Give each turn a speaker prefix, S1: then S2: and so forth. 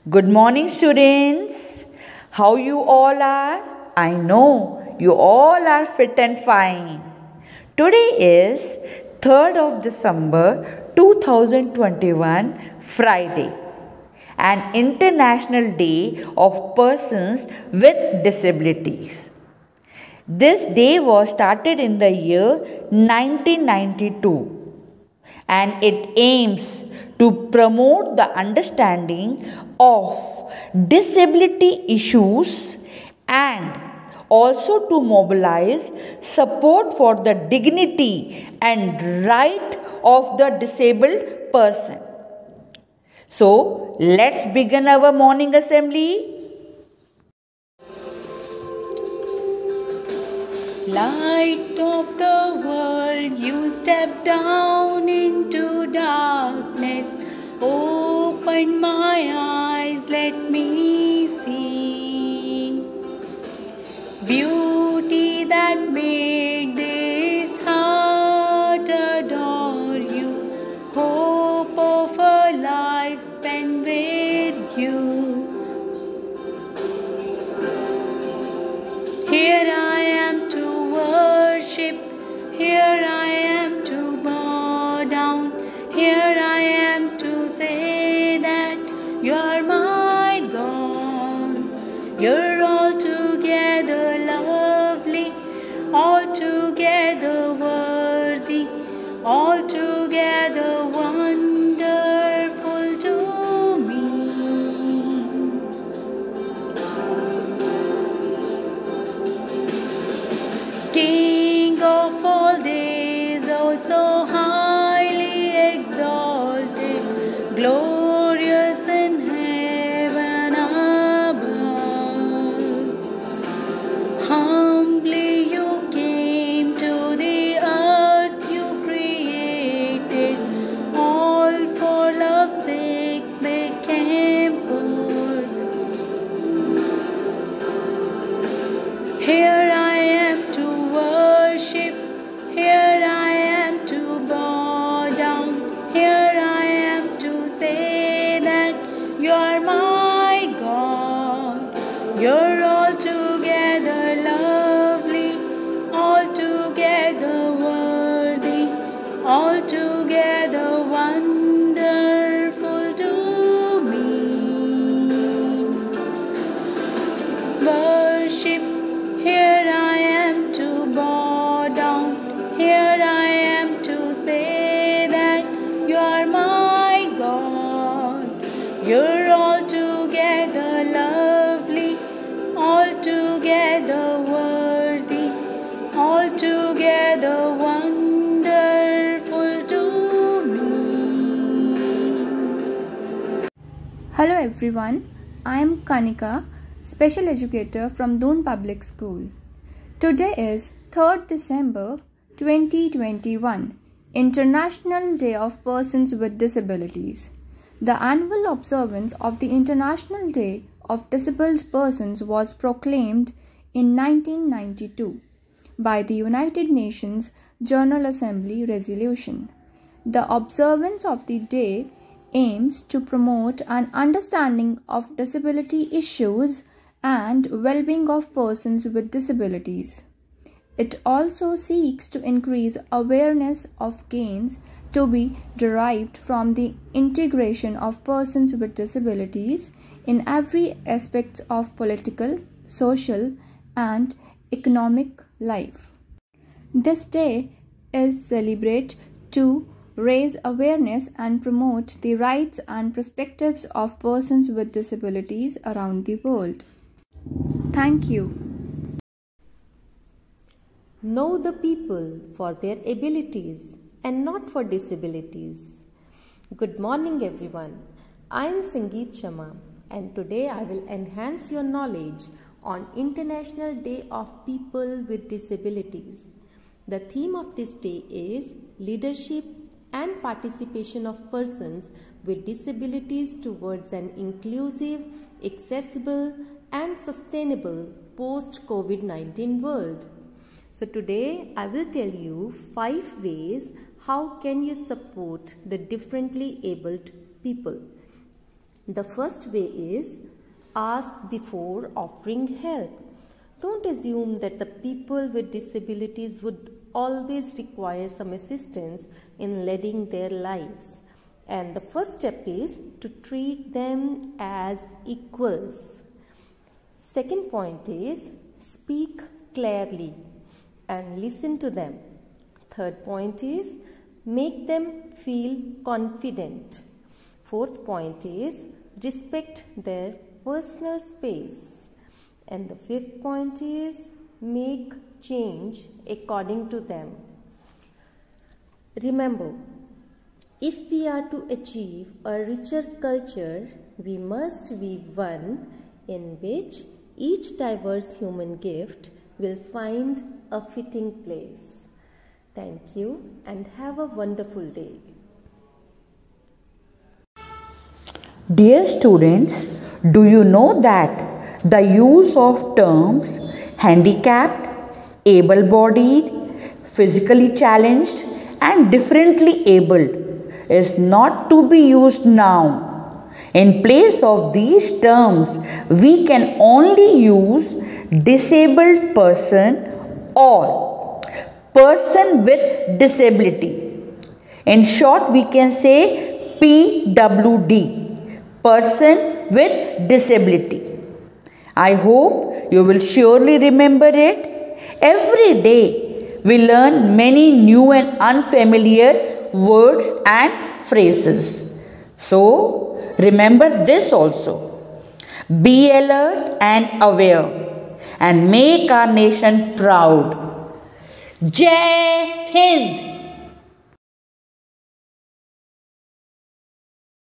S1: Good morning, students. How you all are? I know you all are fit and fine. Today is 3rd of December 2021, Friday, an International Day of Persons with Disabilities. This day was started in the year 1992 and it aims to promote the understanding of disability issues and also to mobilize support for the dignity and right of the disabled person. So, let's begin our morning assembly.
S2: Light of the world, you step down into darkness. Open my eyes, let me see beauty that made this heart adore you. Hope of a life spent with you. Here I am to worship, here I am to bow down, here I am to say that you are my God. You're altogether lovely, altogether worthy, altogether wonderful to me. King of all days, oh so highly exalted, glorious in heaven above. Humbly you came to the earth you created, all for love's sake became poor. Here I am to worship, here I am to bow down, here I am to say that you are my God. You're altogether lovely, altogether worthy, altogether wonderful to me. Worship, here I am to bow down, here I am to say that you are my God. You're altogether lovely, altogether worthy, altogether wonderful to me.
S3: Hello everyone, I am Kanika, Special Educator from Doon Public School. Today is 3rd December 2021, International Day of Persons with Disabilities. The annual observance of the International Day of Disabled Persons was proclaimed in 1992 by the United Nations General Assembly resolution. The observance of the day aims to promote an understanding of disability issues and well-being of persons with disabilities. It also seeks to increase awareness of gains to be derived from the integration of persons with disabilities in every aspect of political, social, and economic life. This day is celebrated to raise awareness and promote the rights and perspectives of persons with disabilities around the world. Thank you.
S4: Know the people for their abilities and not for disabilities. Good morning everyone. I am Sangeet Sharma and today I will enhance your knowledge on International Day of People with Disabilities. The theme of this day is leadership and participation of persons with disabilities towards an inclusive, accessible and sustainable post-COVID-19 world. So today I will tell you 5 ways how can you support the differently abled people. The first way is ask before offering help. Don't assume that the people with disabilities would always require some assistance in leading their lives. And the first step is to treat them as equals. Second point is speak clearly and listen to them. Third point is make them feel confident. Fourth point is respect their personal space. And the fifth point is make change according to them. Remember, if we are to achieve a richer culture, we must be one in which each diverse human gift will find a fitting place. Thank you and have a wonderful day.
S1: Dear students, do you know that the use of terms handicapped, able-bodied, physically challenged and differently abled is not to be used now. In place of these terms, we can only use disabled person or person with disability. In short, we can say PWD, person with disability. I hope you will surely remember it. Every day we learn many new and unfamiliar words and phrases. So remember this also. Be alert and aware and make our nation proud. Jai Hind!